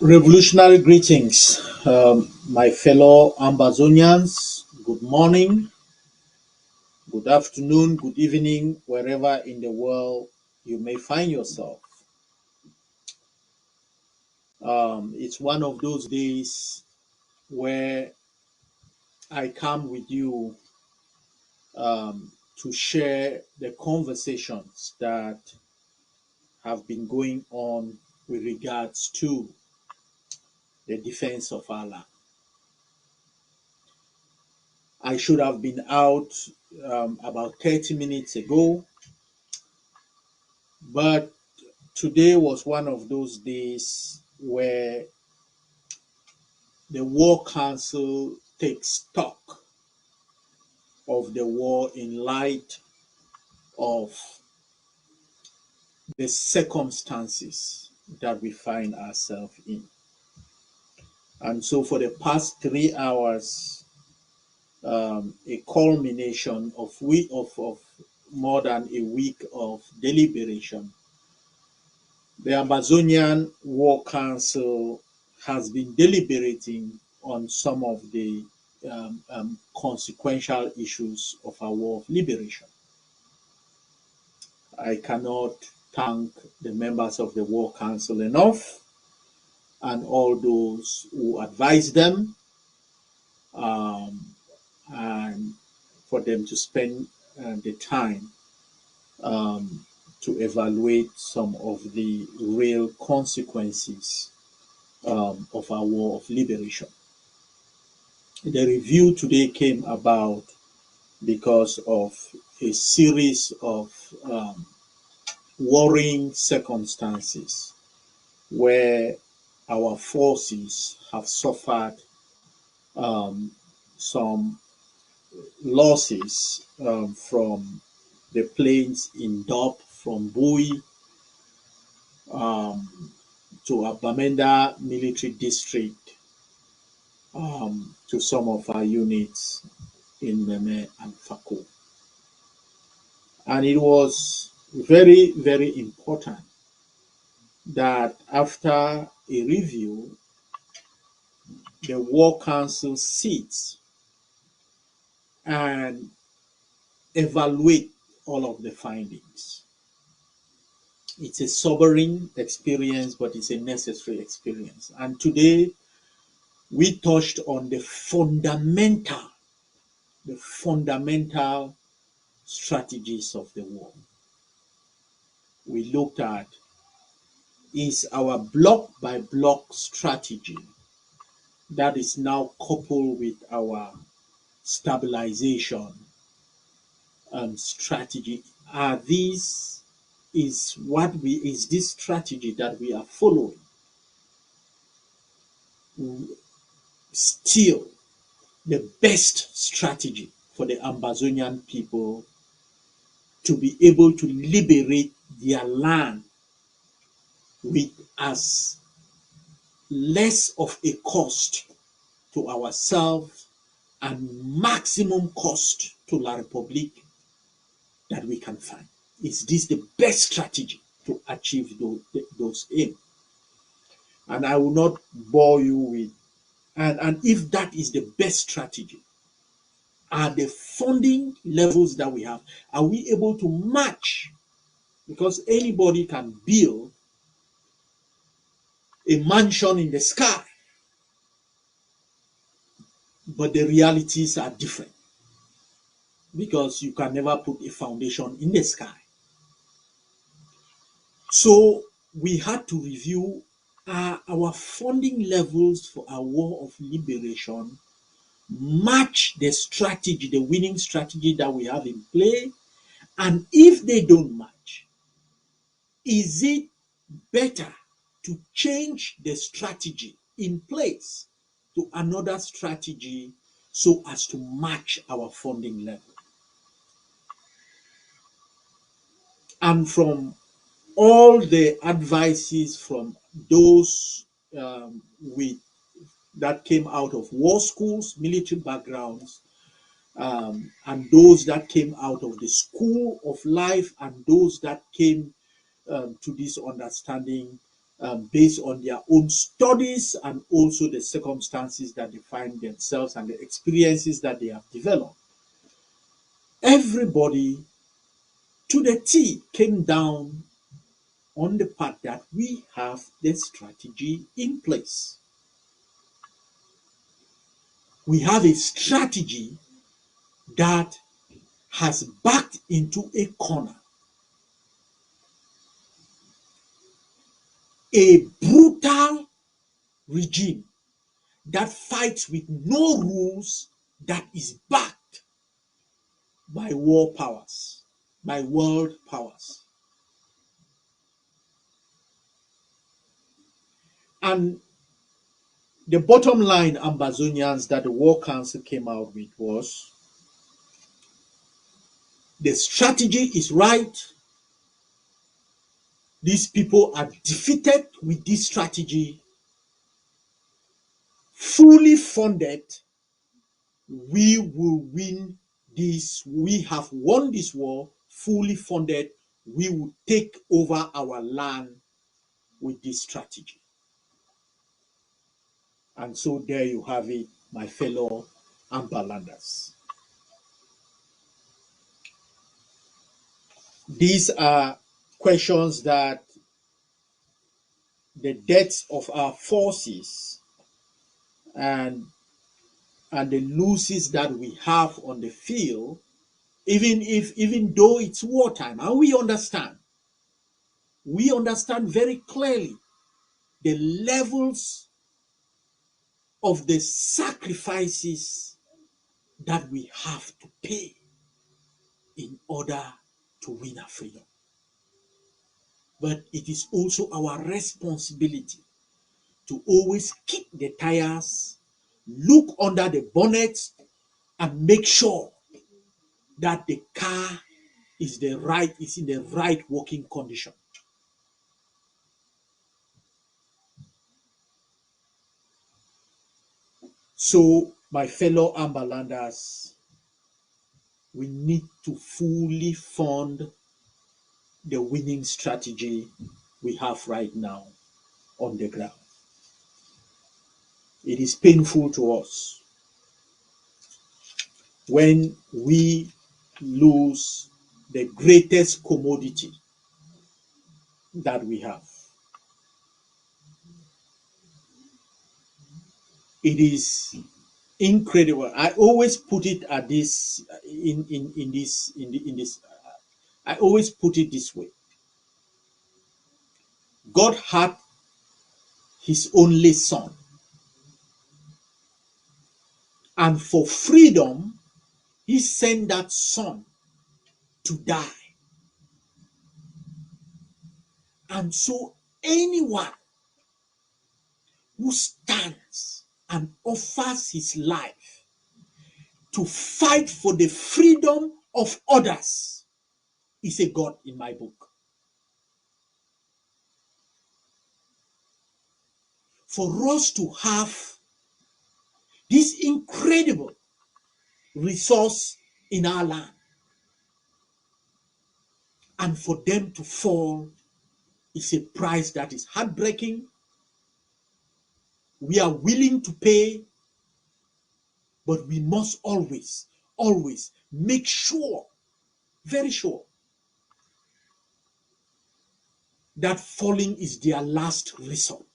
Revolutionary greetings, my fellow Ambazonians. Good morning, good afternoon, good evening, wherever in the world you may find yourself. It's one of those days where I come with you to share the conversations that have been going on with regards to the defense of our land. I should have been out about 30 minutes ago, but today was one of those days where the World Council takes stock of the war in light of the circumstances that we find ourselves in. And so for the past 3 hours, a culmination of more than a week of deliberation, the Amazonian War Council has been deliberating on some of the consequential issues of our war of liberation. I cannot thank the members of the War Council enough and all those who advise them and for them to spend the time to evaluate some of the real consequences of our war of liberation. The review today came about because of a series of worrying circumstances where our forces have suffered some losses from the planes in Dop, from Bui to Abamenda military district, to some of our units in Meme and Fako. And it was very, very important that after a review, the War Council sits and evaluate all of the findings. It's a sobering experience, but it's a necessary experience. And today, we touched on the fundamental strategies of the war. We looked at, is our block by block strategy that is now coupled with our stabilization strategy. Is this strategy that we are following still the best strategy for the Amazonian people to be able to liberate their land with as less of a cost to ourselves and maximum cost to La Republique that we can find? Is this the best strategy to achieve those aims? And I will not bore you with, and if that is the best strategy, are the funding levels that we have, are we able to match? Because anybody can build a mansion in the sky, but the realities are different because you can never put a foundation in the sky. So we had to review our funding levels for our war of liberation match the strategy, the winning strategy that we have in play. And if they don't match, is it better to change the strategy in place to another strategy so as to match our funding level? And from all the advices from those that came out of war schools, military backgrounds, and those that came out of the school of life, and those that came to this understanding based on their own studies and also the circumstances that they find themselves and the experiences that they have developed. Everybody to the T came down on the part that we have the strategy in place. We have a strategy that has backed into a corner a brutal regime that fights with no rules, that is backed by world powers, by world powers. And the bottom line, Ambazonians, that the World Council came out with was the strategy is right. These people are defeated with this strategy, fully funded. We will win this. We have won this war, fully funded. We will take over our land with this strategy. And so there you have it, my fellow Amberlanders. These are questions that the deaths of our forces and the losses that we have on the field, even though it's wartime, and we understand very clearly the levels of the sacrifices that we have to pay in order to win our freedom. But it is also our responsibility to always kick the tires, look under the bonnet, and make sure that the car is in the right working condition. So, my fellow Amberlanders, we need to fully fund the winning strategy we have right now on the ground. It is painful to us when we lose the greatest commodity that we have. It is incredible. I always put it at this in this. I always put it this way. God had his only son, and for freedom, he sent that son to die. And so anyone who stands and offers his life to fight for the freedom of others is a God in my book. For us to have this incredible resource in our land and for them to fall is a price that is heartbreaking. We are willing to pay, but we must always make sure, very sure, that falling is their last resort,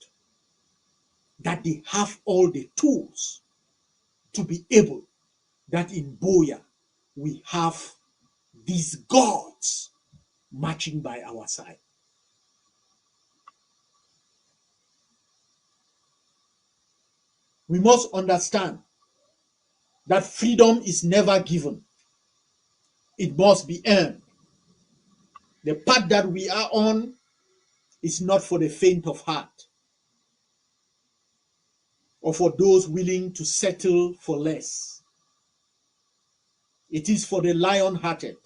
that they have all the tools to be able, that in Boya we have these gods marching by our side. We must understand that freedom is never given. It must be earned. The path that we are on is not for the faint of heart or for those willing to settle for less. It is for the lion-hearted,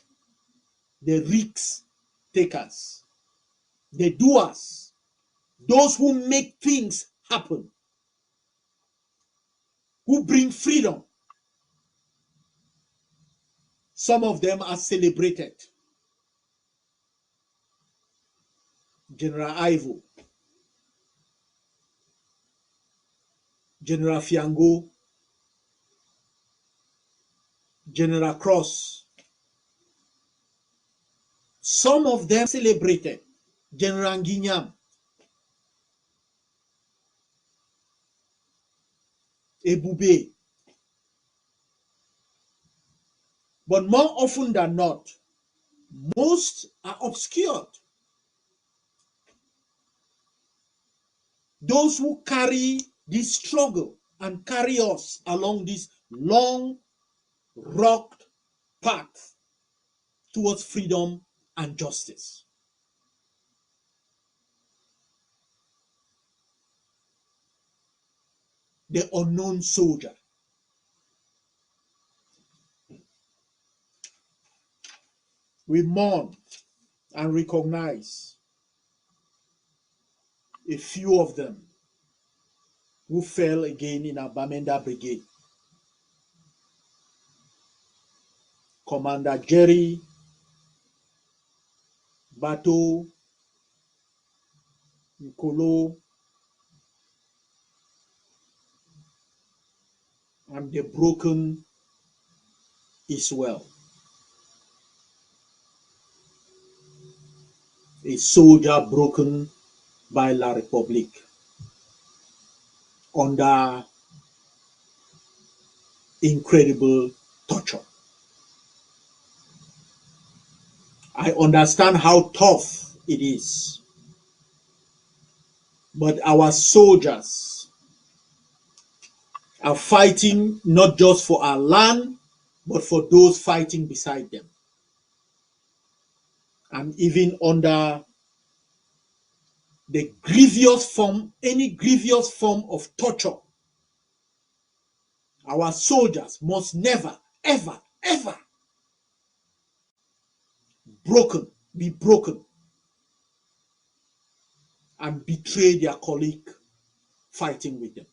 the risk takers, the doers, those who make things happen, who bring freedom. Some of them are celebrated. General Ivo, General Fiango, General Cross. Some of them celebrated. General Nginyam, Ebube. But more often than not, most are obscured. Those who carry this struggle and carry us along this long, rocked path towards freedom and justice. The unknown soldier. We mourn and recognize a few of them who fell again in our Bamenda Brigade. Commander Jerry, Bato, Nkolo, and the broken is well. A soldier broken by La République under incredible torture. I understand how tough it is, but our soldiers are fighting not just for our land, but for those fighting beside them. And even under the grievous form, any grievous form of torture, our soldiers must never, ever, ever be broken and betray their colleague fighting with them.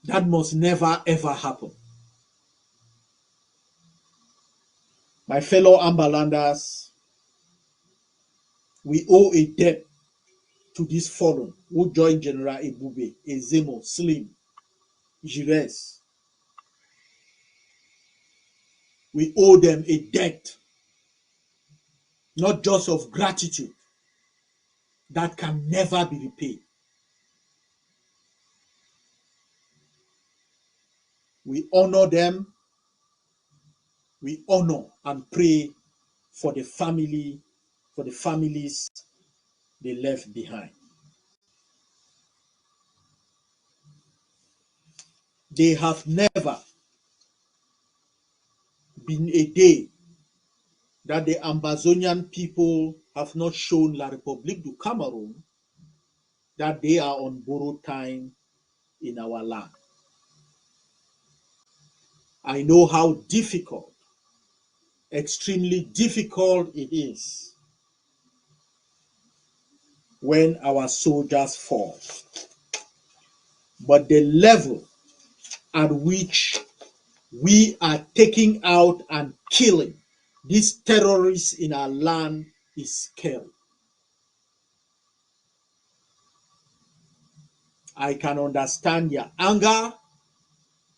That must never, ever happen. My fellow Ambalanders, we owe a debt to this fallen who joined General Ebube, Ezemo, Slim, Gires. We owe them a debt, not just of gratitude, that can never be repaid. We honor them. We honor and pray for the families they left behind. They have never been a day that the Ambazonian people have not shown La République du Cameroon that they are on borrowed time in our land. I know how difficult, extremely difficult it is when our soldiers fall. But the level at which we are taking out and killing these terrorists in our land is scary. I can understand their anger.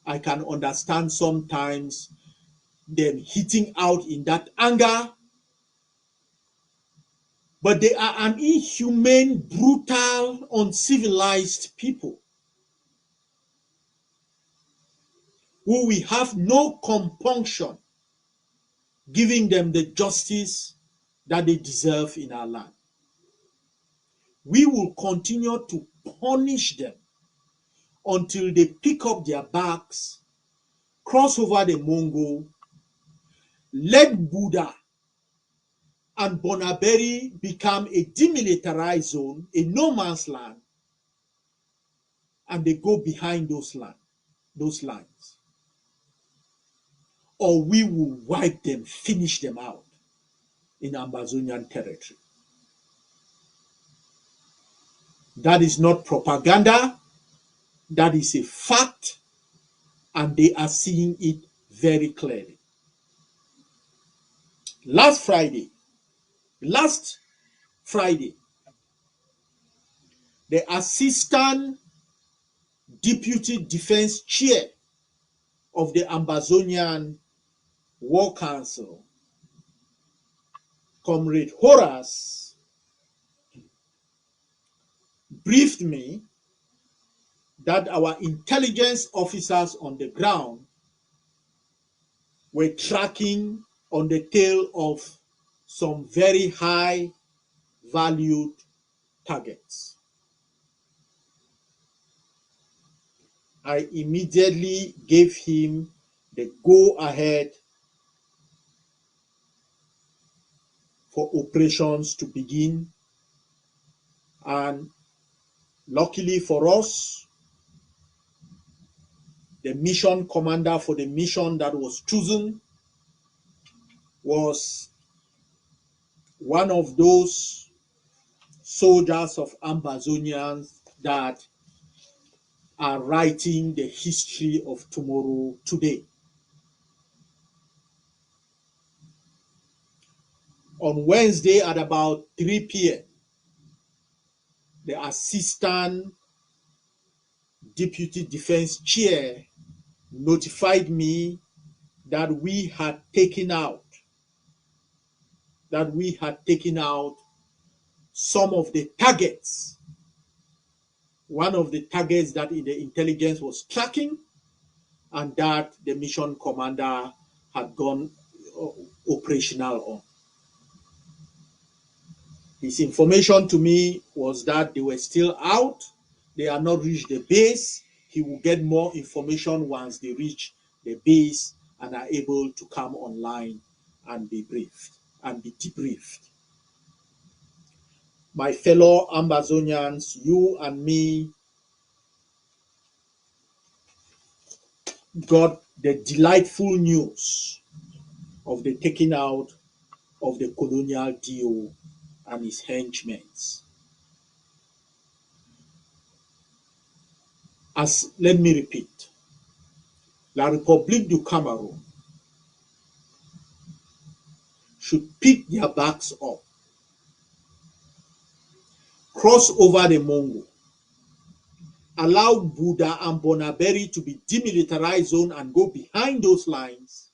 I can understand sometimes them hitting out in that anger. But they are an inhumane, brutal, uncivilized people who we have no compunction giving them the justice that they deserve in our land. We will continue to punish them until they pick up their bags, cross over the Mongo, let Buddha and Bonaberi become a demilitarized zone, a no man's land, and they go behind those lines. Or we will wipe them, finish them out in Amazonian territory. That is not propaganda. That is a fact, and they are seeing it very clearly. Last Friday, the Assistant Deputy Defense Chair of the Ambazonian World Council, Comrade Horace, briefed me that our intelligence officers on the ground were tracking on the tail of some very high valued targets. I immediately gave him the go-ahead for operations to begin, and luckily for us, the mission commander for the mission that was chosen was one of those soldiers of Ambazonians that are writing the history of tomorrow today. On Wednesday at about 3 p.m., the Assistant Deputy Defense Chair notified me that we had taken out some of the targets. One of the targets that the intelligence was tracking, and that the mission commander had gone operational on. His information to me was that they were still out. They had not reached the base. He will get more information once they reach the base and are able to come online and be briefed and be debriefed. My fellow Ambazonians, you and me got the delightful news of the taking out of the colonial DO and his henchmen. Let me repeat, La République du Cameroon should pick their backs up, cross over the Mongo, allow Buda and Bonaberi to be demilitarized zone and go behind those lines,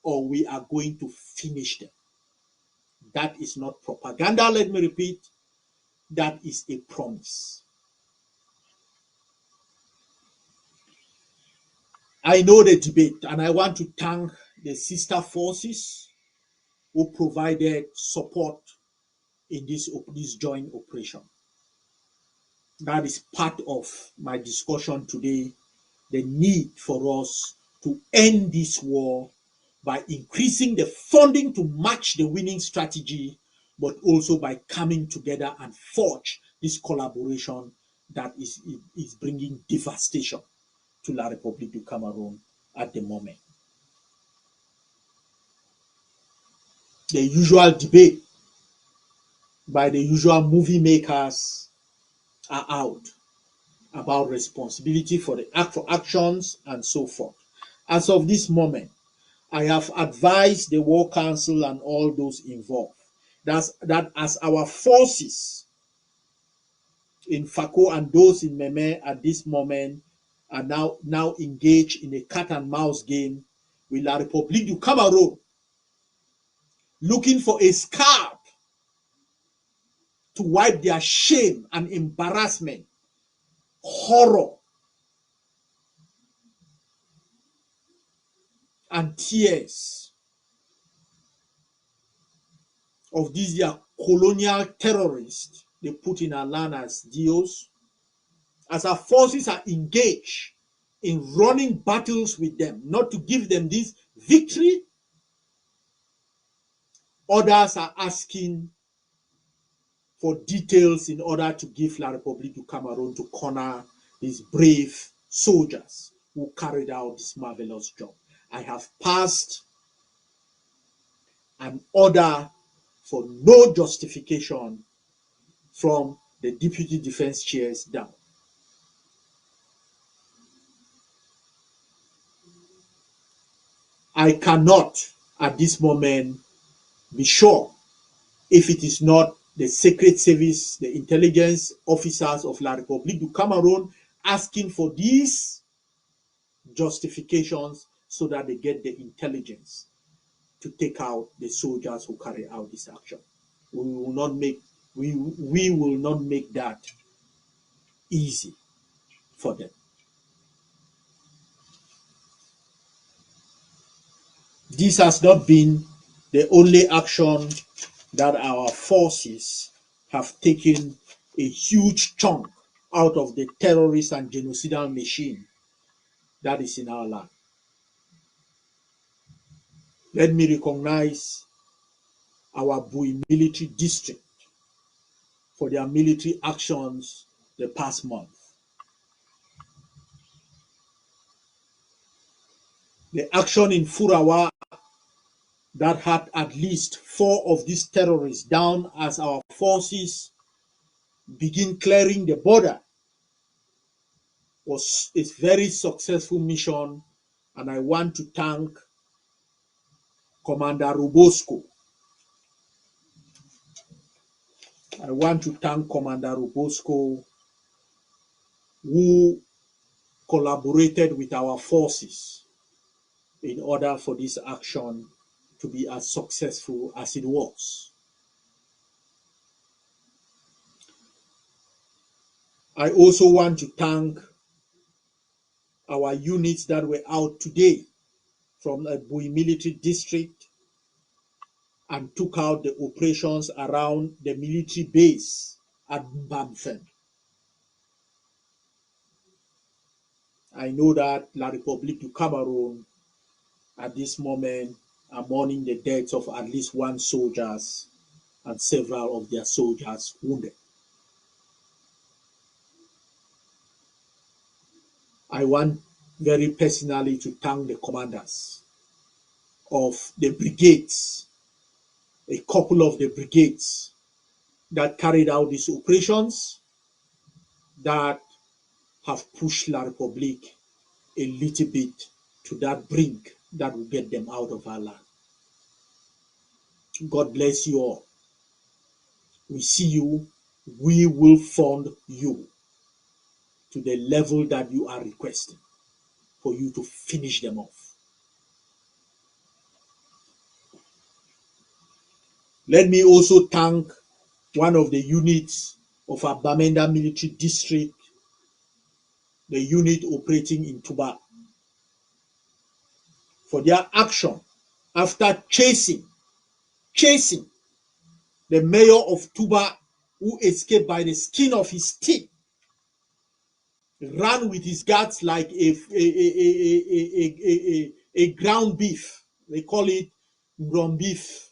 or we are going to finish them. That is not propaganda, let me repeat. That is a promise. I know the debate, and I want to thank the sister forces who provided support in this joint operation. That is part of my discussion today, the need for us to end this war by increasing the funding to match the winning strategy, but also by coming together and forge this collaboration that is bringing devastation to La République du Cameroon at the moment. The usual debate by the usual movie makers are out about responsibility for actions and so forth. As of this moment, I have advised the World Council and all those involved that as our forces in Fako and those in Meme at this moment are now engaged in a cat and mouse game with La République du Cameroon, looking for a scalp to wipe their shame and embarrassment, horror, and tears of these their colonial terrorists they put in our land as DOs. As our forces are engaged in running battles with them, not to give them this victory, others are asking for details in order to give La République du Cameroon to corner these brave soldiers who carried out this marvelous job. I have passed an order for no justification from the deputy defense chairs down. I cannot at this moment be sure if it is not the Secret Service, the intelligence officers of La République du Cameroon, asking for these justifications so that they get the intelligence to take out the soldiers who carry out this action. We will not make we will not make that easy for them. This has not been the only action that our forces have taken a huge chunk out of the terrorist and genocidal machine that is in our land. Let me recognize our Bui military district for their military actions the past month. The action in Furawa that had at least 4 of these terrorists down as our forces begin clearing the border was a very successful mission, and I want to thank Commander Robosco. I want to thank Commander Robosco, who collaborated with our forces in order for this action to be as successful as it was. I also want to thank our units that were out today from a Bui military district and took out the operations around the military base at Bamfen. I know that La République du Cameroon at this moment are mourning the deaths of at least 1 soldier and several of their soldiers wounded. I want very personally to thank the commanders of the brigades, a couple of the brigades that carried out these operations that have pushed La République a little bit to that brink that will get them out of our land. God bless you all. We see you. We will fund you to the level that you are requesting for you to finish them off. Let me also thank one of the units of our Bamenda military district, the unit operating in Tuba, for their action after chasing the mayor of Tuba, who escaped by the skin of his teeth, ran with his guards like a ground beef. They call it ground beef,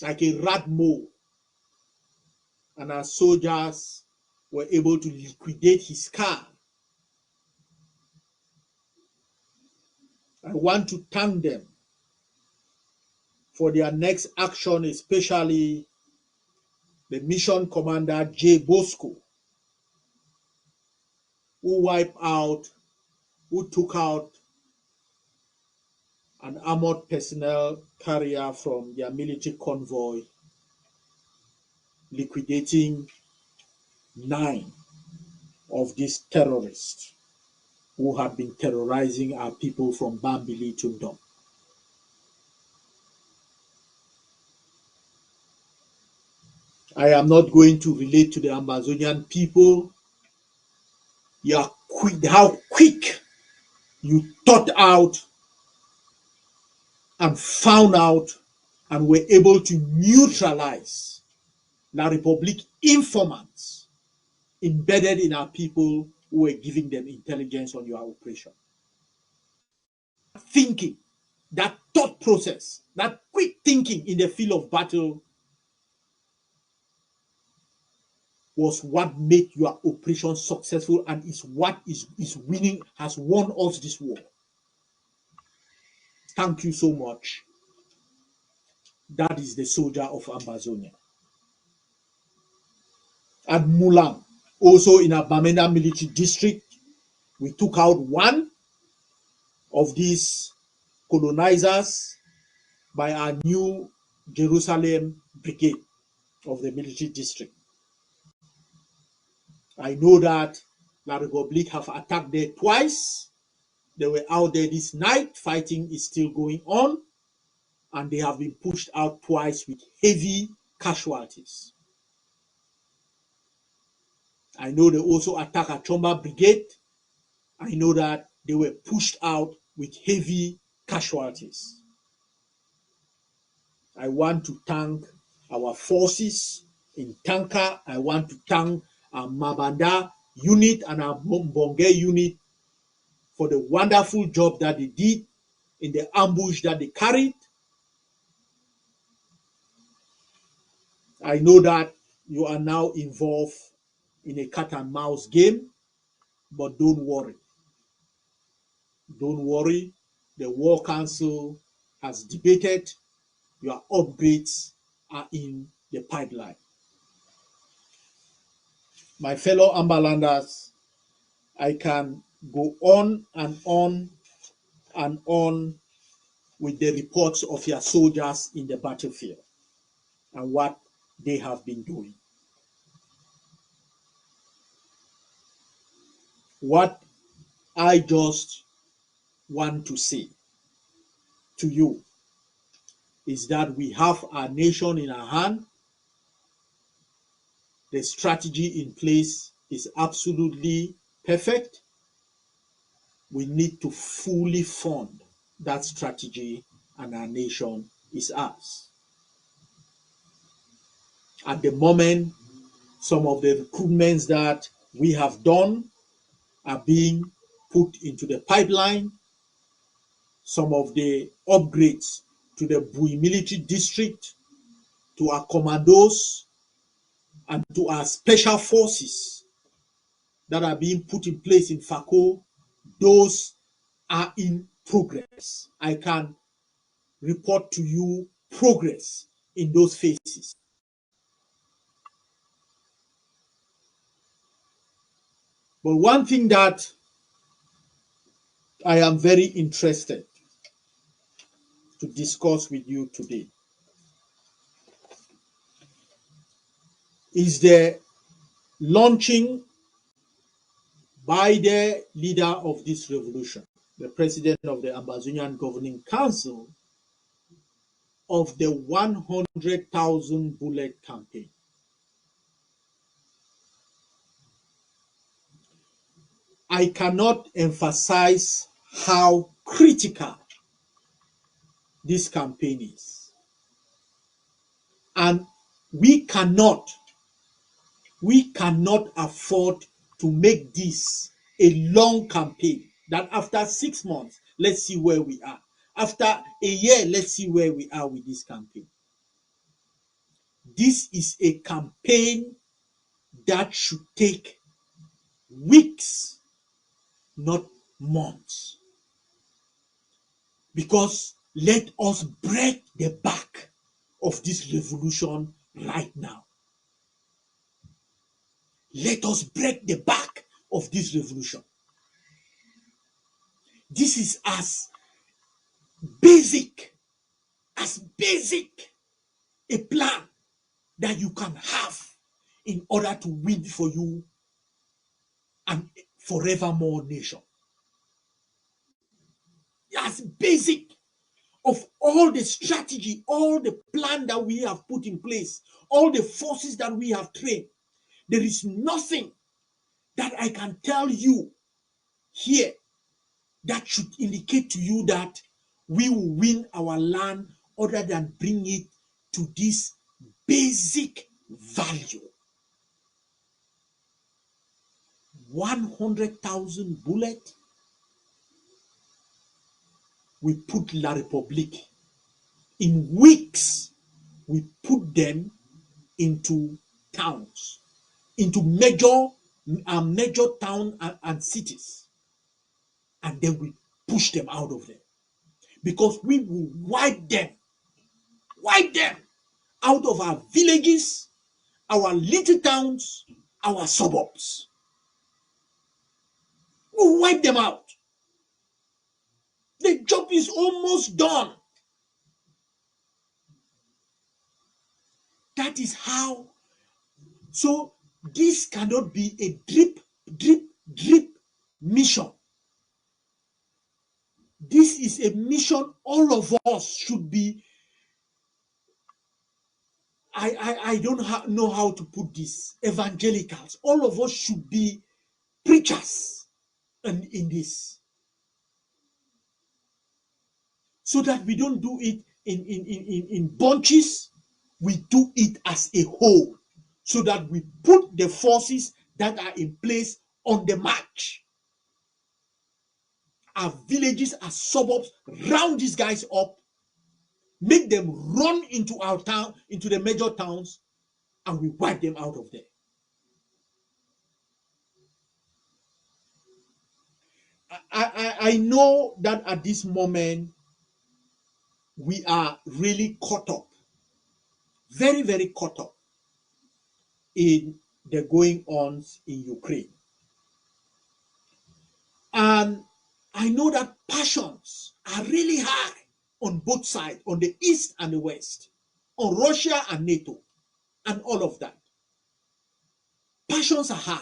like a rat mole. And our soldiers were able to liquidate his car. I want to thank them for their next action, especially the mission commander J. Bosco, who took out an armored personnel carrier from their military convoy, liquidating 9 of these terrorists who had been terrorizing our people from Bambili to Ndom. I am not going to relate to the Amazonian people how quick you thought out and found out and were able to neutralize La République informants embedded in our people who were giving them intelligence on your operation. Thinking, that thought process, that quick thinking in the field of battle was what made your operation successful and is what is winning, has won us this war. Thank you so much. That is the soldier of Amazonia. At Mulang, also in our Bamenda military district, we took out 1 of these colonizers by our new Jerusalem Brigade of the military district. I know that La République have attacked there twice. They were out there this night. Fighting is still going on, and they have been pushed out twice with heavy casualties. I know they also attacked Achomba Brigade. I know that they were pushed out with heavy casualties. I want to thank our forces in Tanka. I want to thank our Mabanda unit and our Mbonge unit for the wonderful job that they did in the ambush that they carried. I know that you are now involved in a cat and mouse game, but don't worry. Don't worry. The World Council has debated. Your upgrades are in the pipeline. My fellow Amberlanders, I can go on and on and on with the reports of your soldiers in the battlefield and what they have been doing. What I just want to say to you is that we have our nation in our hand. The strategy in place is absolutely perfect. We need to fully fund that strategy, and our nation is ours. At the moment, some of the recruitments that we have done are being put into the pipeline. Some of the upgrades to the Bui military district, to our commandos, and to our special forces that are being put in place in Fako, those are in progress. I can report to you progress in those phases. But one thing that I am very interested to discuss with you today is the launching by the leader of this revolution, the president of the Ambazonian Governing Council, of the 100,000 bullet campaign. I cannot emphasize how critical this campaign is. And we cannot afford to make this a long campaign, that after 6 months, let's see where we are. After a year, let's see where we are with this campaign. This is a campaign that should take weeks, not months. Because let us break the back of this revolution right now. Let us break the back of this revolution. This is as basic a plan that you can have in order to win for you and forevermore nation. As basic of all the strategy, all the plan that we have put in place, all the forces that we have trained, there is nothing that I can tell you here that should indicate to you that we will win our land other than bring it to this basic value. 100,000 bullets. We put La République in weeks. We put them into towns, into major town and cities, and then we push them out of there, because we will wipe them out of our villages, our little towns, our suburbs. We'll wipe them out. The job is almost done. that is how. So this cannot be a drip mission. This is a mission all of us should be. I don't know how to put this. Evangelicals, all of us should be preachers in this, so that we don't do it in bunches. We do it as a whole, so that we put the forces that are in place on the march. Our villages, our suburbs, round these guys up, make them run into our town, into the major towns, and we wipe them out of there. I know that at this moment we are really caught up, very, very caught up in the going ons in Ukraine. And I know that passions are really high on both sides, on the East and the West, on Russia and NATO, and all of that. Passions are high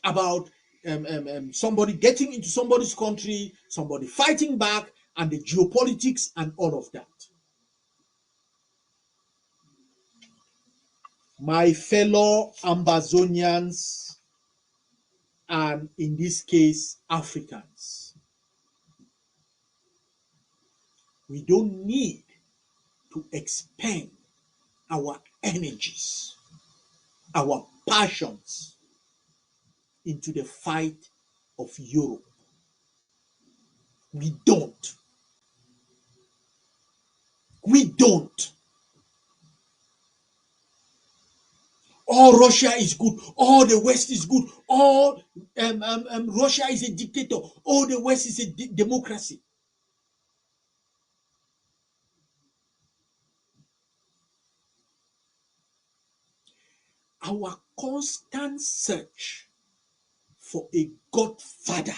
about somebody getting into somebody's country, somebody fighting back, and the geopolitics and all of that. My fellow Ambazonians, and in this case, Africans, we don't need to expend our energies, our passions into the fight of Europe. We don't. We don't. All Russia is good. All the West is good. All Russia is a dictator. All the West is a democracy. Our constant search for a godfather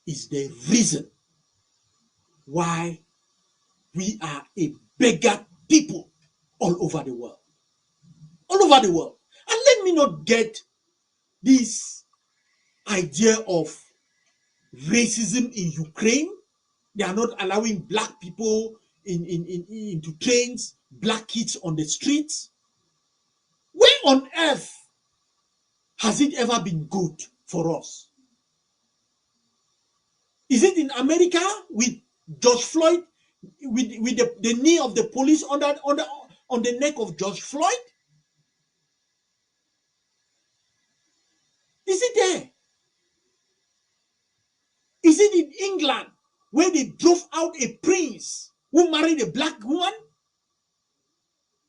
is the reason why we are a beggar people all over the world. All over the world. And let me not get this idea of racism in Ukraine. They are not allowing black people into trains, black kids on the streets. Where on earth has it ever been good for us? Is it in America with George Floyd, with the knee of the police on the neck of George Floyd? Is it there? Is it in England where they drove out a prince who married a black woman?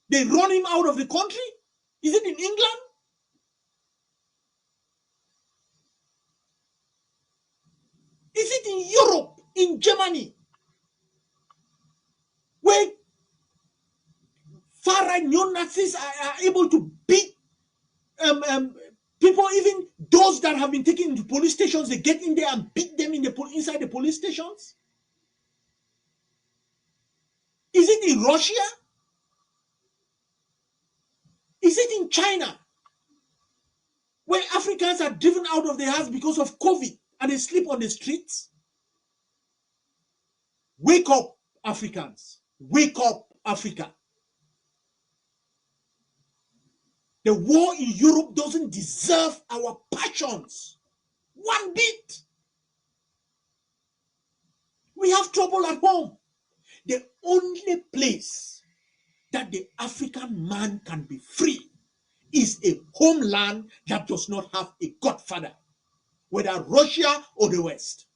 They run him out of the country? Is it in England? Is it in Europe, in Germany, where far-right neo-Nazis are able to beat people, even those that have been taken into police stations, they get in there and beat them inside the police stations? Is it in Russia? Is it in China, where Africans are driven out of their house because of COVID and they sleep on the streets? Wake up, Africans. Wake up, Africa. The war in Europe doesn't deserve our passions one bit. We have trouble at home. The only place that the African man can be free is a homeland that does not have a godfather, whether Russia or the West.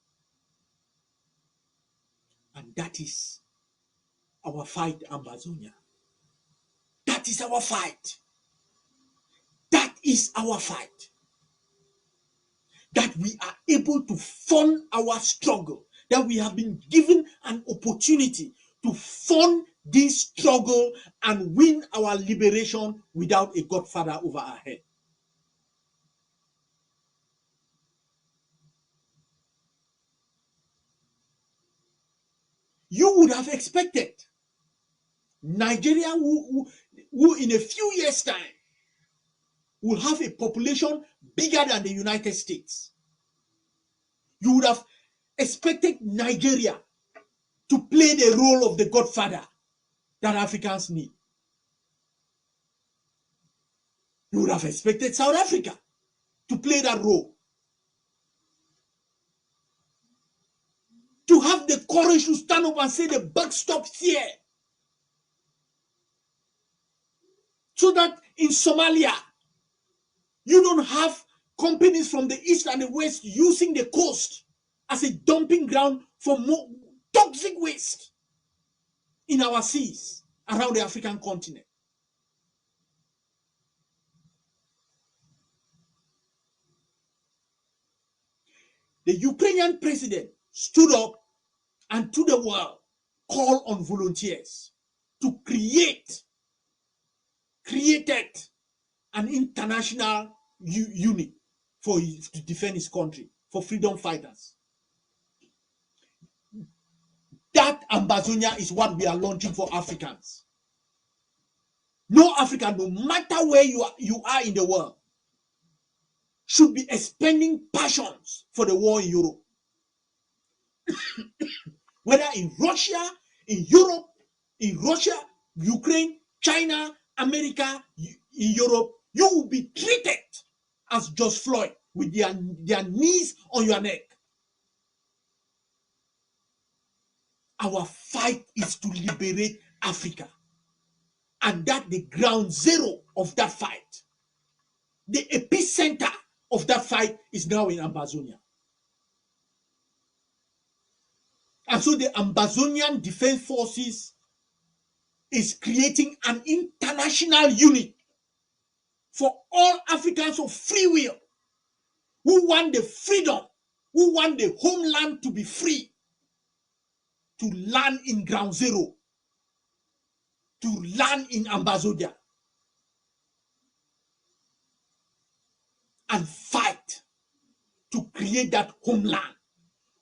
And that is our fight, Ambazonia. That is our fight. That is our fight. That we are able to fund our struggle, that we have been given an opportunity to fund this struggle and win our liberation without a godfather over our head. you would have expected Nigeria, who in a few years' time will have a population bigger than the United States. You would have expected Nigeria to play the role of the godfather that Africans need. You would have expected South Africa to play that role. To have the courage to stand up and say the buck stops here. So that in Somalia, you don't have companies from the east and the west using the coast as a dumping ground for more toxic waste in our seas around the African continent. The Ukrainian president stood up and to the world called on volunteers to created an international unit to defend his country, for freedom fighters. That Ambazonia is what we are launching for Africans. No African, no matter where you are in the world, should be expending passions for the war in Europe. Whether in Russia, in Europe, Ukraine, China, America, in Europe, you will be treated as George Floyd with their knees on your neck. Our fight is to liberate Africa. And that the ground zero of that fight, the epicenter of that fight is now in Ambazonia. And so the Ambazonian Defense Forces is creating an international unit for all Africans of free will who want the freedom, who want the homeland to be free, to land in ground zero, to land in Ambazonia and fight to create that homeland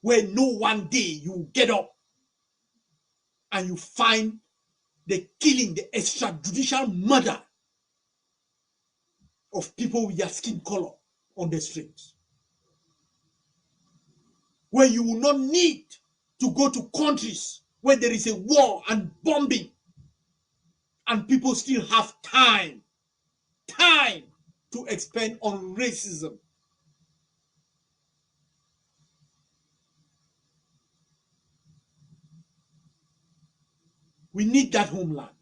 where no one day you get up and you find the killing, the extrajudicial murder of people with their skin color on the streets. Where you will not need to go to countries where there is a war and bombing and people still have time to expend on racism. We need that homeland.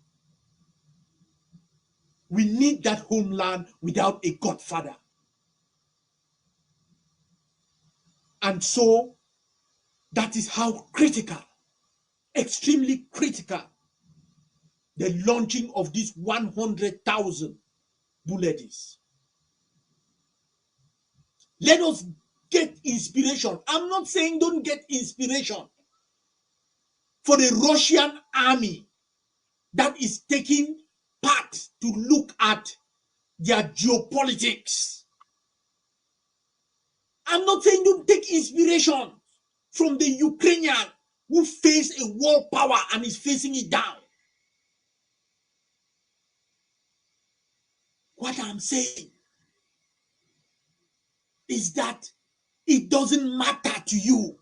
We need that homeland without a godfather. And so that is how critical, extremely critical, the launching of this 100,000 bullet is. Let us get inspiration. I'm not saying don't get inspiration for the Russian army that is taking part to look at their geopolitics. I'm not saying don't take inspiration from the Ukrainian who face a world power and is facing it down. What I'm saying is that it doesn't matter to you.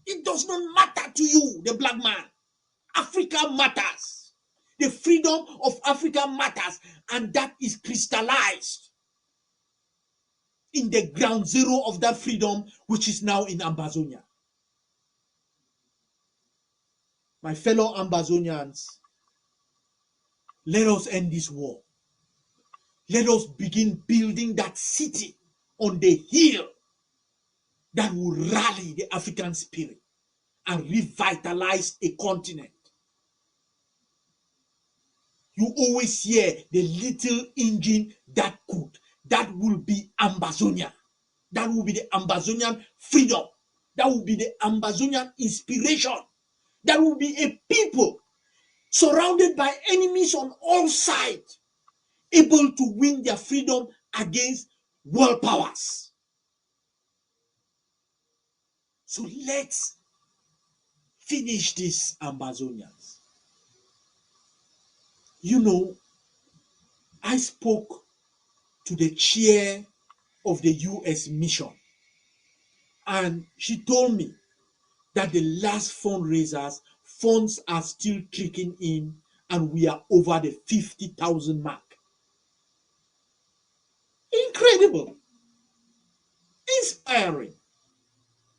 It does not matter to you, the black man. Africa matters. The freedom of Africa matters, and that is crystallized in the ground zero of that freedom, which is now in Ambazonia. My fellow Ambazonians, let us end this war. Let us begin building that city on the hill that will rally the African spirit and revitalize a continent. You always hear the little engine that will be Ambazonia. That will be the Ambazonian freedom. That will be the Ambazonian inspiration. That will be a people surrounded by enemies on all sides, able to win their freedom against world powers. So let's finish these Ambazonians. You know, I spoke to the chair of the US mission, and she told me that the last fundraisers, funds are still trickling in, and we are over the 50,000 mark. Incredible, inspiring.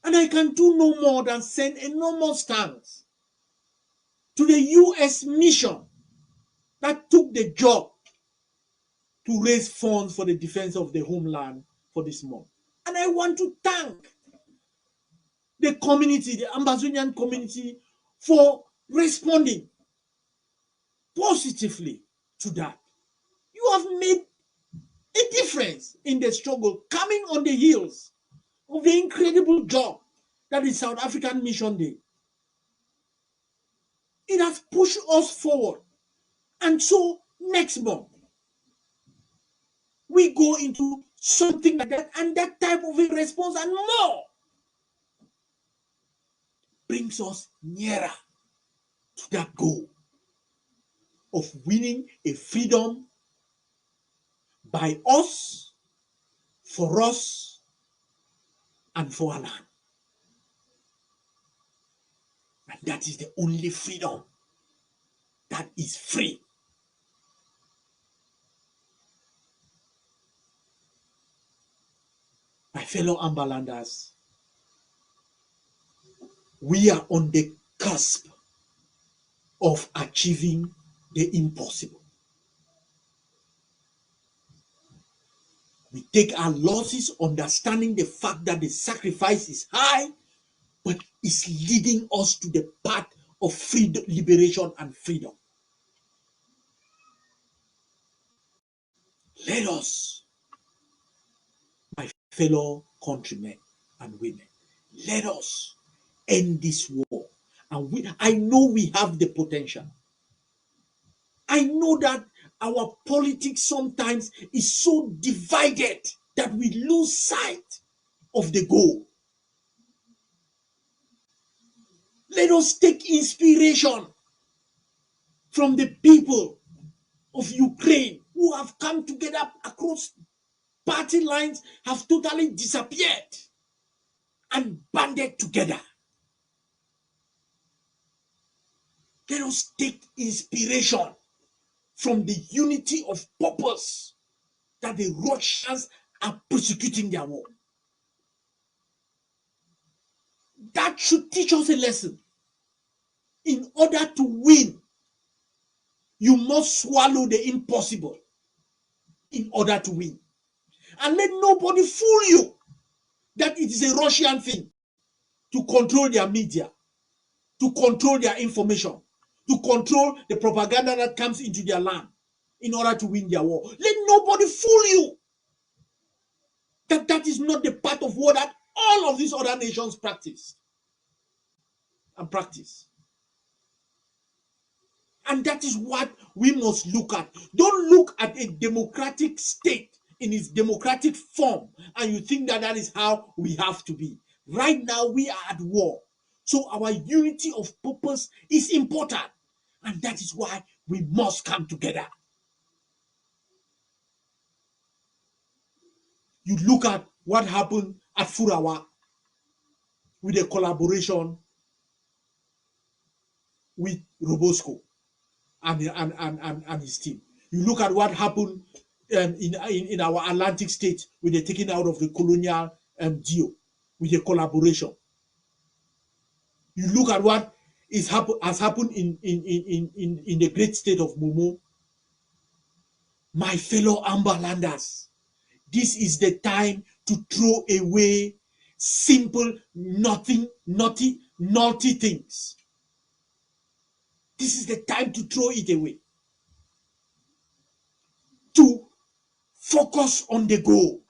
And I can do no more than send enormous thanks to the US mission that took the job to raise funds for the defense of the homeland for this month. And I want to thank the community, the Ambazonian community, for responding positively to that. You have made a difference in the struggle, coming on the heels of the incredible job that the South African mission did. It has pushed us forward. And so next month, we go into something like that, and that type of a response and more brings us nearer to that goal of winning a freedom by us, for us, and for our land. And that is the only freedom that is free. My fellow Ambalanders, we are on the cusp of achieving the impossible. We take our losses, understanding the fact that the sacrifice is high, but it's leading us to the path of freedom, liberation, and freedom. Let us, my fellow countrymen and women, let us end this war. And I know we have the potential. I know that our politics sometimes is so divided that we lose sight of the goal. Let us take inspiration from the people of Ukraine who have come together across party lines, have totally disappeared and banded together. Let us take inspiration from the unity of purpose that the Russians are prosecuting their war. That should teach us a lesson. In order to win, you must swallow the impossible in order to win. And let nobody fool you that it is a Russian thing to control their media, to control their information, to control the propaganda that comes into their land in order to win their war. Let nobody fool you that that is not the part of war that all of these other nations practice. And that is what we must look at. Don't look at a democratic state in its democratic form and you think that that is how we have to be. Right now, we are at war. So our unity of purpose is important. And that is why we must come together. You look at what happened at Furawa with the collaboration with Robosco and his team. You look at what happened in our Atlantic states with the taking out of the colonial deal, with the collaboration. You look at what has happened in the great state of Momo. My fellow Amberlanders, this is the time to throw away simple, naughty things. This is the time to throw it away. To focus on the goal.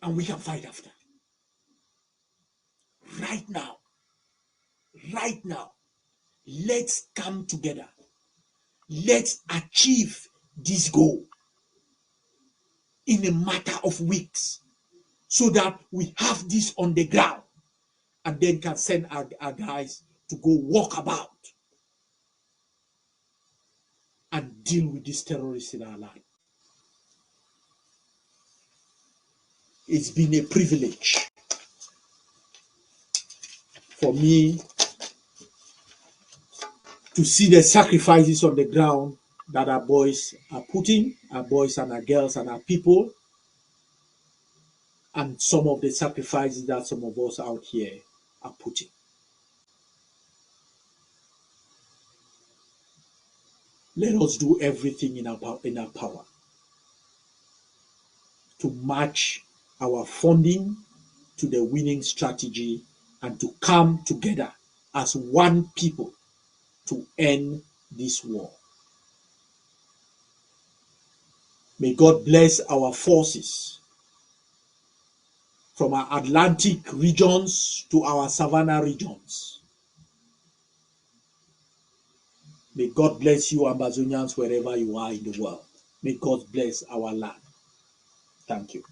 And we can fight after. Right now, let's come together. Let's achieve this goal in a matter of weeks so that we have this on the ground and then can send our guys to go walk about and deal with these terrorists in our land. It's been a privilege for me to see the sacrifices on the ground that our boys are putting, our boys and our girls and our people, and some of the sacrifices that some of us out here are putting. Let us do everything in our power to match our funding to the winning strategy and to come together as one people to end this war. May God bless our forces from our Atlantic regions to our Savannah regions. May God bless you, Ambazonians, wherever you are in the world. May God bless our land. Thank you.